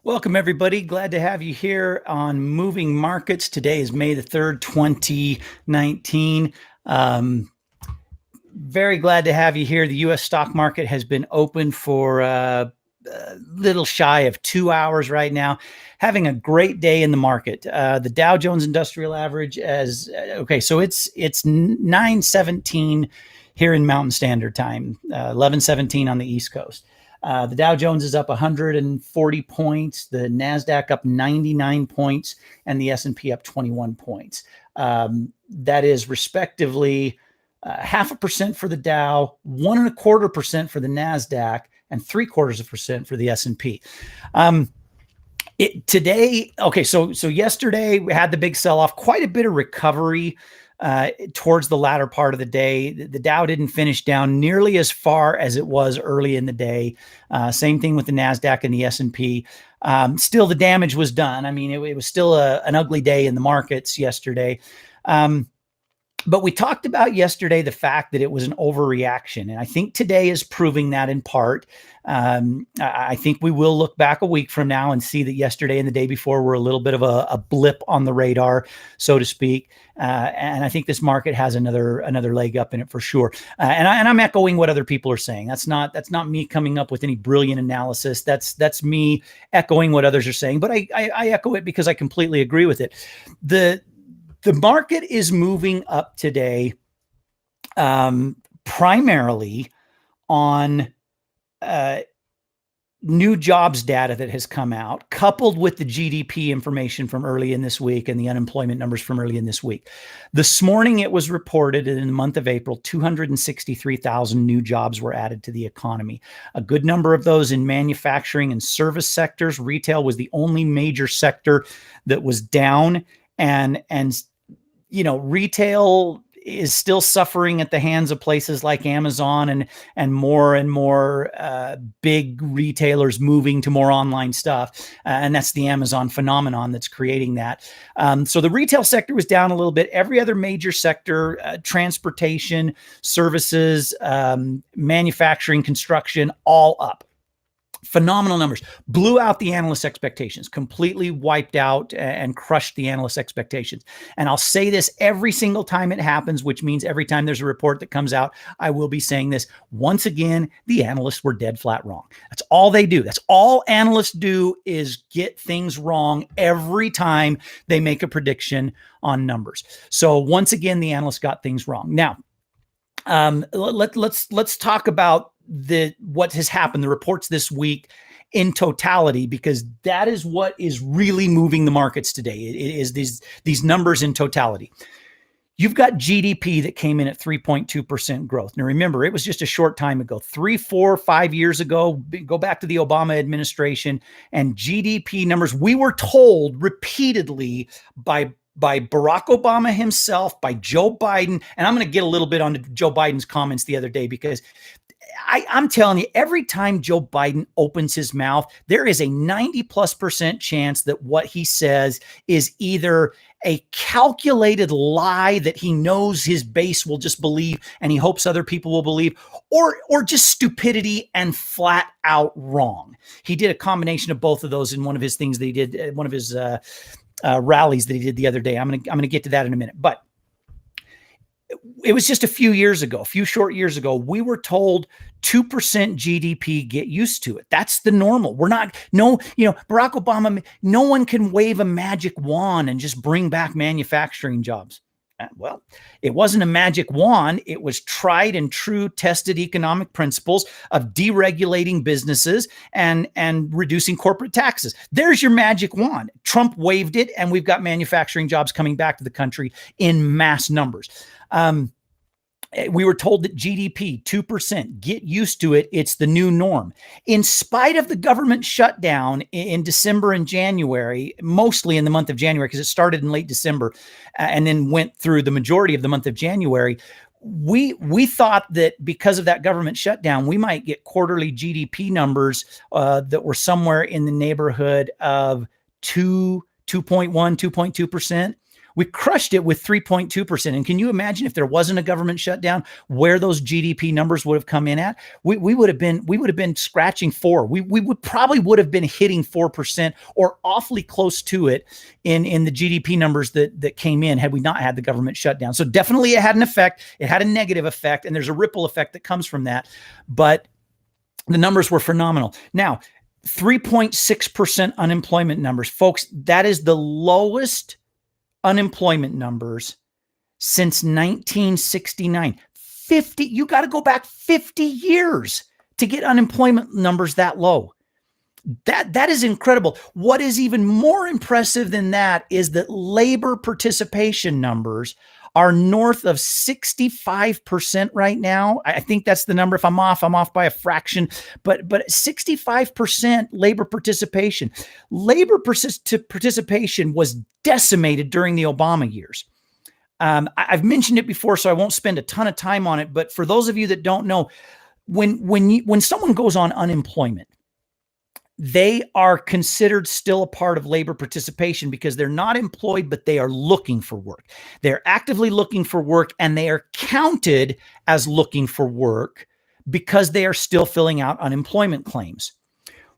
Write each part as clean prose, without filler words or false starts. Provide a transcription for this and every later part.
Welcome, everybody. Glad to have you here on Moving Markets. Today is May the 3rd, 2019. Very glad to have you here. The U.S. stock market has been open for a little shy of 2 hours right now. Having a great day in the market. The Dow Jones Industrial Average so it's 9:17 here in Mountain Standard Time, 11:17 on the East Coast. The Dow Jones is up 140 points, the NASDAQ up 99 points, and the S&P up 21 points. That is respectively 0.5% for the Dow, 1.25% for the NASDAQ, and 0.75% for the S&P. So yesterday we had the big sell-off, quite a bit of recovery towards the latter part of the day. The Dow didn't finish down nearly as far as it was early in the day. Same thing with the NASDAQ and the S&P. Still, the damage was done. I mean, it was still an ugly day in the markets yesterday. But we talked about yesterday the fact that it was an overreaction. And I think today is proving that in part. I think we will look back a week from now and see that yesterday and the day before were a little bit of a blip on the radar, so to speak. And I think this market has another leg up in it for sure. And I'm echoing what other people are saying. That's not me coming up with any brilliant analysis. That's me echoing what others are saying. But I echo it because I completely agree with it. The market is moving up today primarily on new jobs data that has come out, coupled with the GDP information from early in this week and the unemployment numbers from early in this week. This morning, it was reported that in the month of April, 263,000 new jobs were added to the economy. A good number of those in manufacturing and service sectors. Retail was the only major sector that was down. And retail is still suffering at the hands of places like Amazon and more big retailers moving to more online stuff. And that's the Amazon phenomenon that's creating that. So the retail sector was down a little bit. Every other major sector, transportation, services, manufacturing, construction, all up. Phenomenal numbers, blew out the analysts' expectations, completely wiped out and crushed the analysts' expectations. And I'll say this every single time it happens, which means every time there's a report that comes out, I will be saying this. Once again, the analysts were dead flat wrong. That's all they do. That's all analysts do, is get things wrong every time they make a prediction on numbers. So once again, the analysts got things wrong. Now, let's talk about what has happened, the reports this week in totality, because that is what is really moving the markets today. It is these numbers in totality. You've got GDP that came in at 3.2% growth. Now, remember, it was just a short time ago, 3, 4, 5 years ago. Go back to the Obama administration and GDP numbers. We were told repeatedly by Barack Obama himself, by Joe Biden, and I'm going to get a little bit on Joe Biden's comments the other day, because I'm telling you, every time Joe Biden opens his mouth, there is a 90+% chance that what he says is either a calculated lie that he knows his base will just believe and he hopes other people will believe, or just stupidity and flat out wrong. He did a combination of both of those in one of his things that he did, one of his rallies that he did the other day. I'm going to get to that in a minute, but it was just a few short years ago, we were told 2% GDP, get used to it. That's the normal. Barack Obama, no one can wave a magic wand and just bring back manufacturing jobs. Well, it wasn't a magic wand. It was tried and true, tested economic principles of deregulating businesses and reducing corporate taxes. There's your magic wand. Trump waved it, and we've got manufacturing jobs coming back to the country in mass numbers. We were told that GDP, 2%, get used to it. It's the new norm. In spite of the government shutdown in December and January, mostly in the month of January, because it started in late December and then went through the majority of the month of January, we thought that because of that government shutdown, we might get quarterly GDP numbers that were somewhere in the neighborhood of 2.1, 2.2%. We crushed it with 3.2%. And can you imagine if there wasn't a government shutdown, where those GDP numbers would have come in at? We would have been scratching 4. We would probably have been hitting 4% or awfully close to it in the GDP numbers that came in had we not had the government shutdown. So definitely it had an effect. It had a negative effect, and there's a ripple effect that comes from that. But the numbers were phenomenal. Now, 3.6% unemployment numbers. Folks, that is the lowest unemployment numbers since 1969. You got to go back 50 years to get unemployment numbers that low. That is incredible. What is even more impressive than that is that labor participation numbers are north of 65% right now. I think that's the number. If I'm off by a fraction, but 65% labor participation. Labor participation was decimated during the Obama years. I've mentioned it before, so I won't spend a ton of time on it. But for those of you that don't know, when someone goes on unemployment, they are considered still a part of labor participation because they're not employed, but they are looking for work. They're actively looking for work, and they are counted as looking for work because they are still filling out unemployment claims.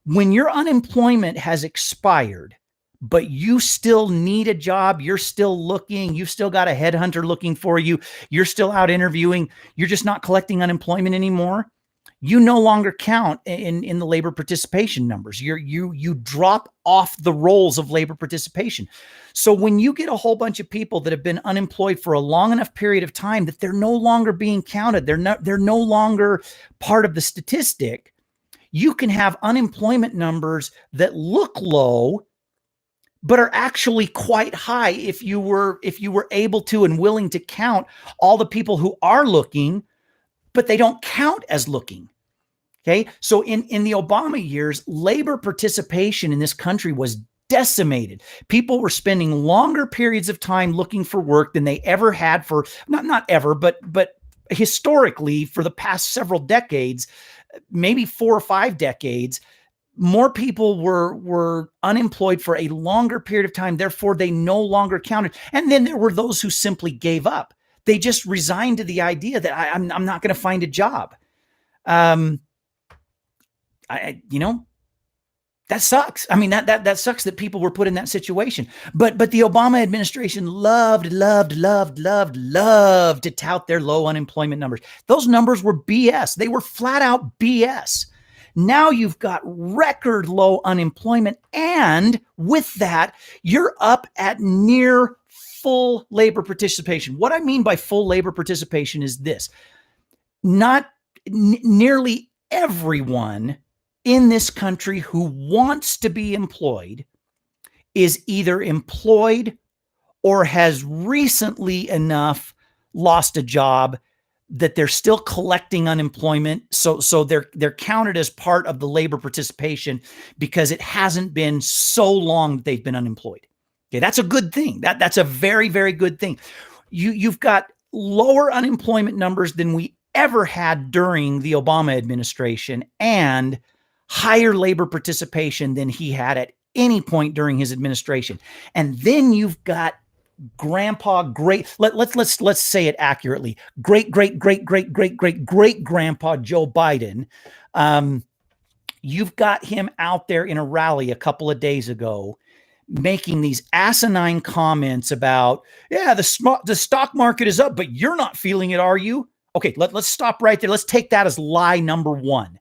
When your unemployment has expired, but you still need a job, you're still looking, you've still got a headhunter looking for you, you're still out interviewing, you're just not collecting unemployment anymore, you no longer count in the labor participation numbers. You drop off the rolls of labor participation. So when you get a whole bunch of people that have been unemployed for a long enough period of time that they're no longer being counted, they're no longer part of the statistic, you can have unemployment numbers that look low but are actually quite high if you were able to and willing to count all the people who are looking, but they don't count as looking. Okay. So in the Obama years, labor participation in this country was decimated. People were spending longer periods of time looking for work than they ever had for not ever, but historically for the past several decades, maybe 4 or 5 decades. More people were unemployed for a longer period of time. Therefore, they no longer counted. And then there were those who simply gave up. They just resigned to the idea that I'm not going to find a job. That sucks. I mean, that sucks that people were put in that situation. But the Obama administration loved to tout their low unemployment numbers. Those numbers were BS. They were flat out BS. Now you've got record low unemployment, and with that, you're up at near full labor participation. What I mean by full labor participation is this: nearly everyone in this country who wants to be employed is either employed or has recently enough lost a job that they're still collecting unemployment. So they're counted as part of the labor participation because it hasn't been so long that they've been unemployed. Okay, that's a good thing. That's a very, very good thing. You've got lower unemployment numbers than we ever had during the Obama administration, and higher labor participation than he had at any point during his administration. And then you've got let's say it accurately, great grandpa Joe Biden. You've got him out there in a rally a couple of days ago making these asinine comments about, the stock market is up, but you're not feeling it, are you? Okay, let's stop right there. Let's take that as lie number one.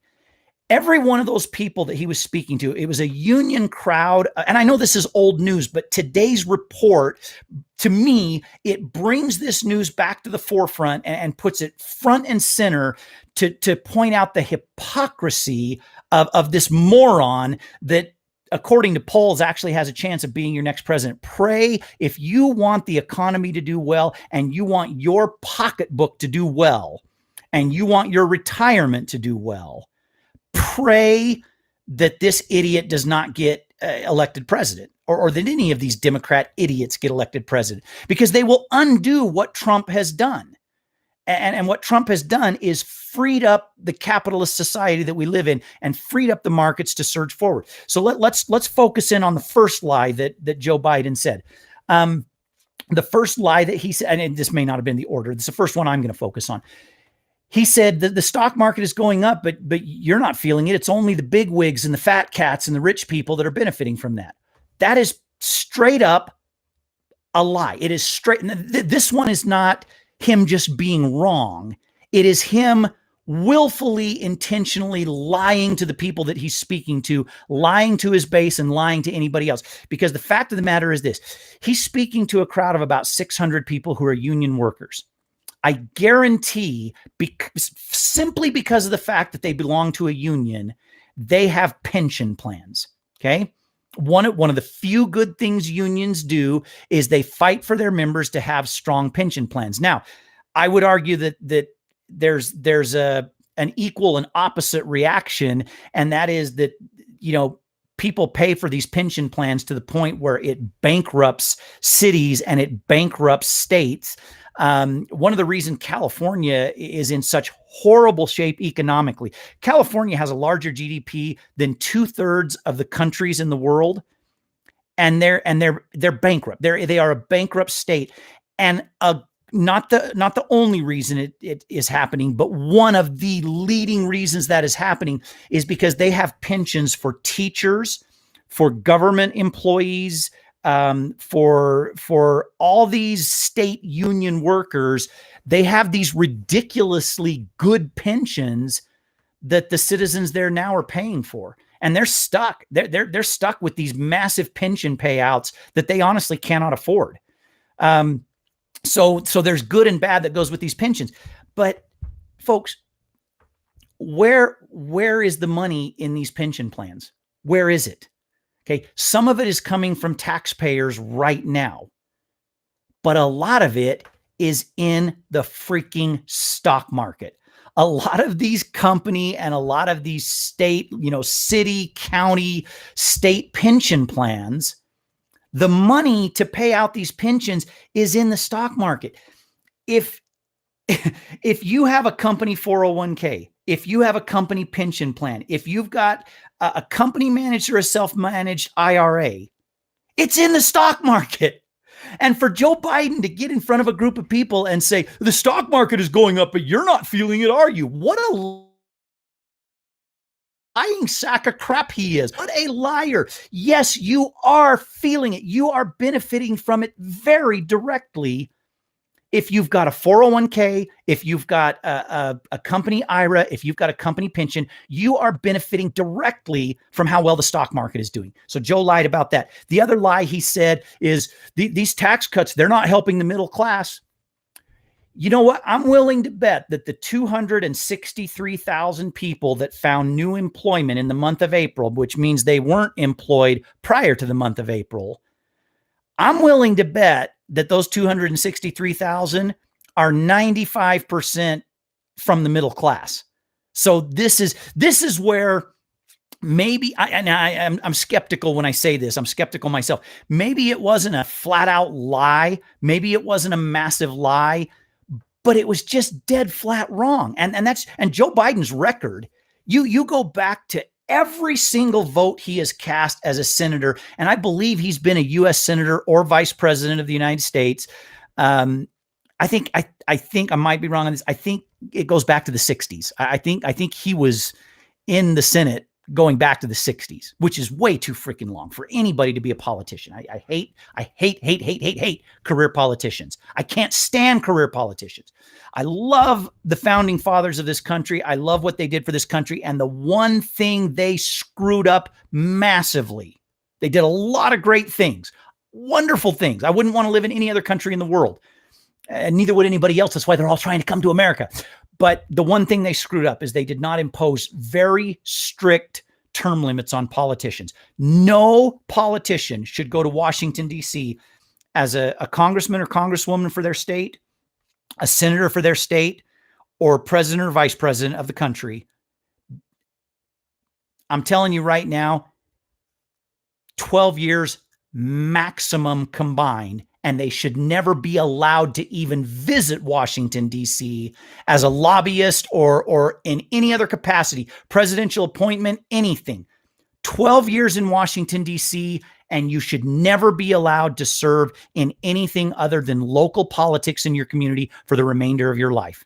Every one of those people that he was speaking to, it was a union crowd. And I know this is old news, but today's report, to me, it brings this news back to the forefront and puts it front and center to point out the hypocrisy of this moron that, according to polls, actually has a chance of being your next president. Pray, if you want the economy to do well and you want your pocketbook to do well and you want your retirement to do well, pray that this idiot does not get elected president, or that any of these Democrat idiots get elected president, because they will undo what Trump has done. And what Trump has done is freed up the capitalist society that we live in and freed up the markets to surge forward. So let's focus in on the first lie that Joe Biden said. the first lie that he said, and this may not have been the order, this is the first one I'm going to focus on. He said that the stock market is going up, but you're not feeling it. It's only the big wigs and the fat cats and the rich people that are benefiting from that. That is straight up a lie. It is straight. This one is not him just being wrong. It is him willfully, intentionally lying to the people that he's speaking to, lying to his base and lying to anybody else. Because the fact of the matter is this, he's speaking to a crowd of about 600 people who are union workers. I guarantee, simply because of the fact that they belong to a union, they have pension plans. Okay. One of the few good things unions do is they fight for their members to have strong pension plans. Now, I would argue that there's an equal and opposite reaction, and that is that, people pay for these pension plans to the point where it bankrupts cities and it bankrupts states. One of the reasons California is in such horrible shape economically, California has a larger GDP than 2/3 of the countries in the world, and they're bankrupt. They are a bankrupt state, and not the only reason it is happening, but one of the leading reasons that is happening is because they have pensions for teachers, for government employees, for all these state union workers. They have these ridiculously good pensions that the citizens there now are paying for, and they're stuck. They're stuck with these massive pension payouts that they honestly cannot afford. So there's good and bad that goes with these pensions. But folks, where is the money in these pension plans? Where is it? Okay. Some of it is coming from taxpayers right now, but a lot of it is in the freaking stock market. A lot of these company and a lot of these state, city, county, state pension plans, the money to pay out these pensions is in the stock market. If you have a company 401k, if you have a company pension plan, if you've got a company managed or a self-managed IRA, it's in the stock market. And for Joe Biden to get in front of a group of people and say, the stock market is going up, but you're not feeling it, are you? What a lying sack of crap he is. What a liar. Yes, you are feeling it. You are benefiting from it very directly. If you've got a 401k, if you've got a company IRA, if you've got a company pension, you are benefiting directly from how well the stock market is doing. So Joe lied about that. The other lie he said is these tax cuts, they're not helping the middle class. You know what? I'm willing to bet that the 263,000 people that found new employment in the month of April, which means they weren't employed prior to the month of April, I'm willing to bet that those 263,000 are 95% from the middle class. So this is where maybe I'm skeptical when I say this. I'm skeptical myself. Maybe it wasn't a flat out lie. Maybe it wasn't a massive lie, but it was just dead flat wrong. And Joe Biden's record, you go back to every single vote he has cast as a senator, and I believe he's been a U.S. senator or vice president of the United States. I think I might be wrong on this. I think it goes back to the 60s. I think he was in the Senate going back to the 60s, which is way too freaking long for anybody to be a politician. I hate career politicians. I can't stand career politicians. I love the founding fathers of this country. I love what they did for this country. And the one thing they screwed up massively, they did a lot of great things, wonderful things. I wouldn't want to live in any other country in the world. And neither would anybody else. That's why they're all trying to come to America. But the one thing they screwed up is they did not impose very strict term limits on politicians. No politician should go to Washington, D.C. as a congressman or congresswoman for their state, a senator for their state, or president or vice president of the country. I'm telling you right now, 12 years maximum combined, and they should never be allowed to even visit Washington, D.C. as a lobbyist or in any other capacity, presidential appointment, anything. 12 years in Washington, D.C., and you should never be allowed to serve in anything other than local politics in your community for the remainder of your life.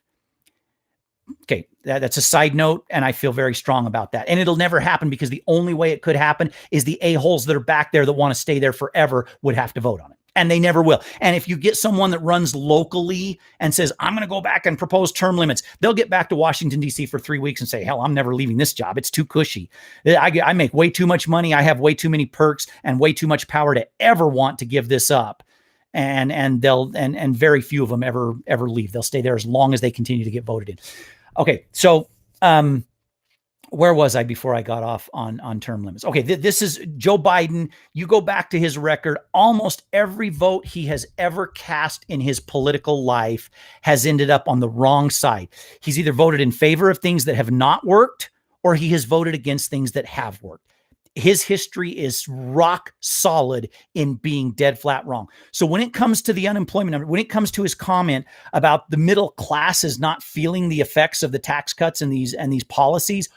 Okay, that's a side note, and I feel very strong about that. And it'll never happen because the only way it could happen is the a-holes that are back there that want to stay there forever would have to vote on it. And they never will. And if you get someone that runs locally and says, I'm going to go back and propose term limits, they'll get back to Washington, D.C. for 3 weeks and say, hell, I'm never leaving this job. It's too cushy. I make way too much money. I have way too many perks and way too much power to ever want to give this up. And very few of them ever leave. They'll stay there as long as they continue to get voted in. Okay, so where was I before I got off on term limits? Okay, this is Joe Biden. You go back to his record, almost every vote he has ever cast in his political life has ended up on the wrong side. He's either voted in favor of things that have not worked, or he has voted against things that have worked. His history is rock solid in being dead flat wrong. So when it comes to the unemployment number, when it comes to his comment about the middle class is not feeling the effects of the tax cuts and these policies,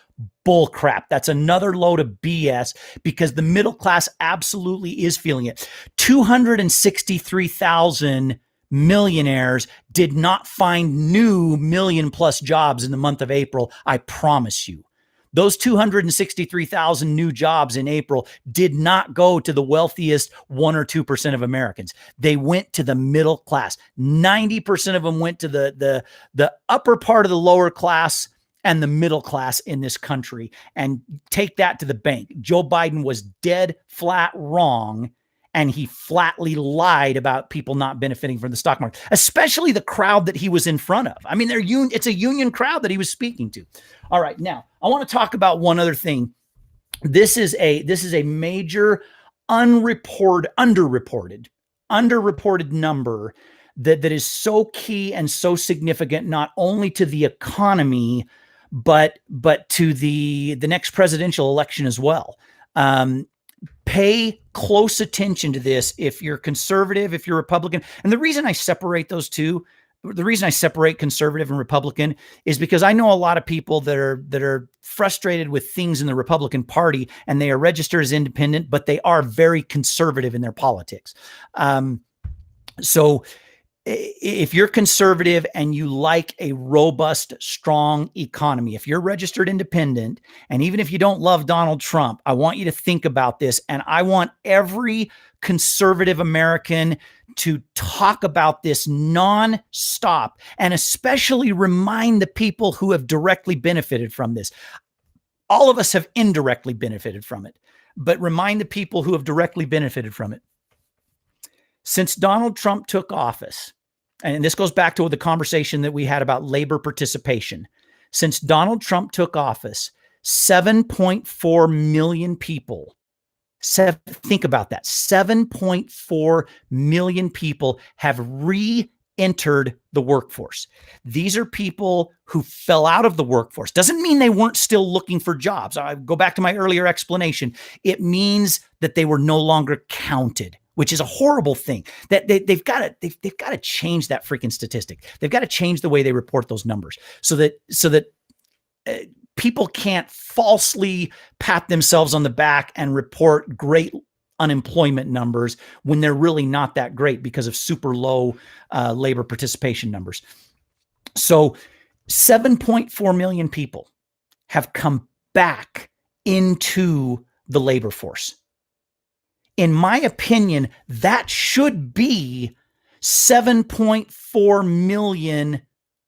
bull crap. That's another load of BS, because the middle class absolutely is feeling it. 263,000 millionaires did not find new million-plus jobs in the month of April, I promise you. Those 263,000 new jobs in April did not go to the wealthiest 1 or 2% of Americans. They went to the middle class. 90% of them went to the upper part of the lower class and the middle class in this country. And take that to the bank. Joe Biden was dead flat wrong, and he flatly lied about people not benefiting from the stock market, especially the crowd that he was in front of. I mean, it's a union crowd that he was speaking to. All right, now I want to talk about one other thing. This is a major underreported number that is so key and so significant, not only to the economy, but to the next presidential election as well. Pay close attention to this if you're conservative, if you're Republican. And the reason I separate those two, the reason I separate conservative and Republican, is because I know a lot of people that are frustrated with things in the Republican Party, and they are registered as independent, but they are very conservative in their politics. So if you're conservative and you like a robust, strong economy, if you're registered independent, and even if you don't love Donald Trump, I want you to think about this. And I want every conservative American to talk about this nonstop, and especially remind the people who have directly benefited from this. All of us have indirectly benefited from it, but remind the people who have directly benefited from it. Since Donald Trump took office, and this goes back to the conversation that we had about labor participation. Since Donald Trump took office, 7.4 million people, think about that, 7.4 million people have re-entered the workforce. These are people who fell out of the workforce. Doesn't mean they weren't still looking for jobs. I go back to my earlier explanation. It means that they were no longer counted, which is a horrible thing. That they've got to change that freaking statistic. They've got to change the way they report those numbers so that people can't falsely pat themselves on the back and report great unemployment numbers when they're really not that great because of super low labor participation numbers. So 7.4 million people have come back into the labor force. In my opinion, that should be 7.4 million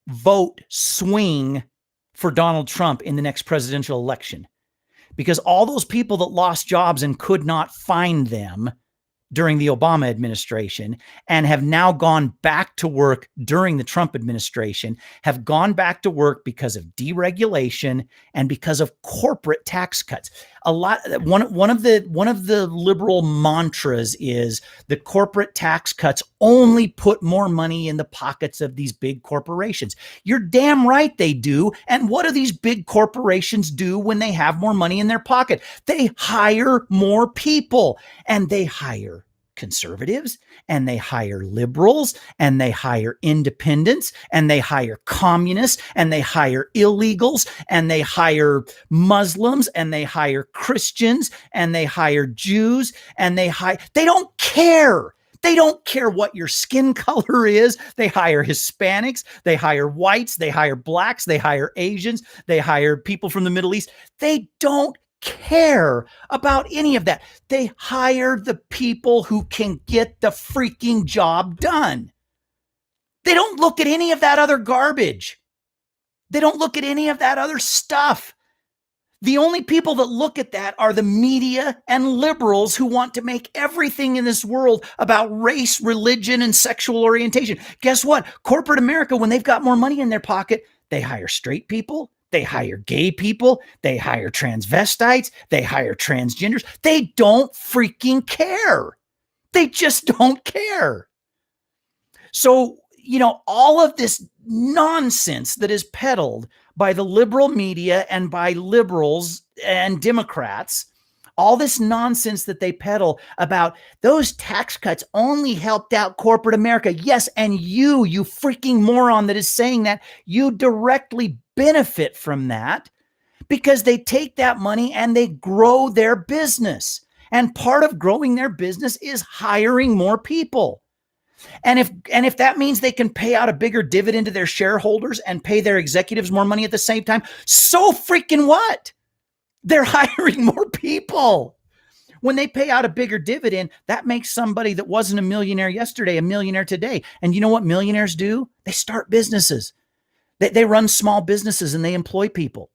vote swing for Donald Trump in the next presidential election. Because all those people that lost jobs and could not find them during the Obama administration and have now gone back to work during the Trump administration have gone back to work because of deregulation and because of corporate tax cuts. One of the liberal mantras is the corporate tax cuts only put more money in the pockets of these big corporations. You're damn right they do. And what do these big corporations do when they have more money in their pocket? They hire more people, and they hire conservatives and they hire liberals and they hire independents and they hire communists and they hire illegals and they hire Muslims and they hire Christians and they hire Jews and they don't care. They don't care what your skin color is. They hire Hispanics, they hire whites, they hire blacks, they hire Asians, they hire people from the Middle East. They don't care about any of that. They hire the people who can get the freaking job done. They don't look at any of that other garbage. They don't look at any of that other stuff. The only people that look at that are the media and liberals who want to make everything in this world about race, religion, and sexual orientation. Guess what? Corporate America, when they've got more money in their pocket, they hire straight people, they hire gay people, they hire transvestites, they hire transgenders. They don't freaking care. They just don't care. So, all of this nonsense that is peddled by the liberal media and by liberals and Democrats, all this nonsense that they peddle about those tax cuts only helped out corporate America. Yes, and you freaking moron that is saying that, you directly benefit from that because they take that money and they grow their business. And part of growing their business is hiring more people. And if that means they can pay out a bigger dividend to their shareholders and pay their executives more money at the same time, so freaking what? They're hiring more people. When they pay out a bigger dividend, that makes somebody that wasn't a millionaire yesterday a millionaire today. And you know what millionaires do? They start businesses. They run small businesses and they employ people.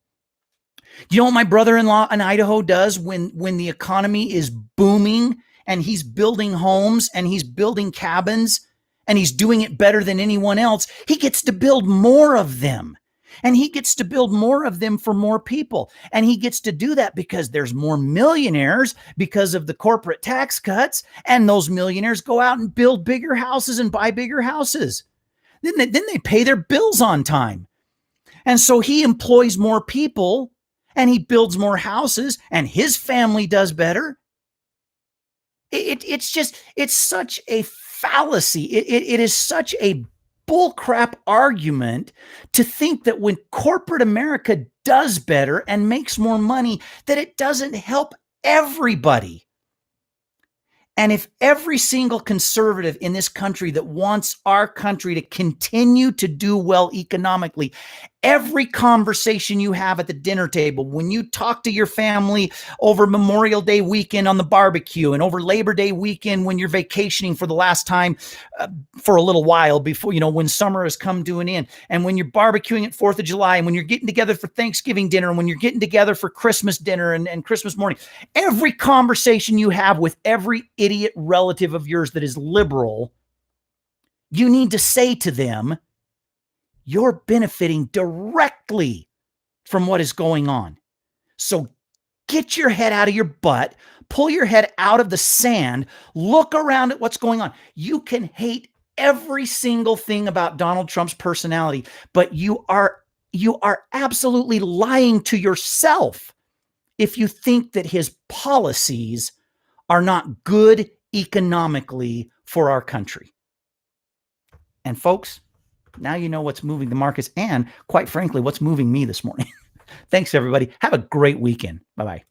You know what my brother-in-law in Idaho does when the economy is booming and he's building homes and he's building cabins and he's doing it better than anyone else? He gets to build more of them. And he gets to build more of them for more people. And he gets to do that because there's more millionaires because of the corporate tax cuts. And those millionaires go out and build bigger houses and buy bigger houses. Then they pay their bills on time. And so he employs more people and he builds more houses and his family does better. It's such a fallacy. It is such a bullcrap argument to think that when corporate America does better and makes more money, that it doesn't help everybody. And if every single conservative in this country that wants our country to continue to do well economically, every conversation you have at the dinner table, when you talk to your family over Memorial Day weekend on the barbecue and over Labor Day weekend when you're vacationing for the last time for a little while before, when summer has come to an end, and when you're barbecuing at 4th of July, and when you're getting together for Thanksgiving dinner, and when you're getting together for Christmas dinner and Christmas morning, every conversation you have with every idiot relative of yours that is liberal, you need to say to them, you're benefiting directly from what is going on. So get your head out of your butt, pull your head out of the sand, look around at what's going on. You can hate every single thing about Donald Trump's personality, but you are absolutely lying to yourself if you think that his policies are not good economically for our country. And folks, now you know what's moving the markets and, quite frankly, what's moving me this morning. Thanks, everybody. Have a great weekend. Bye-bye.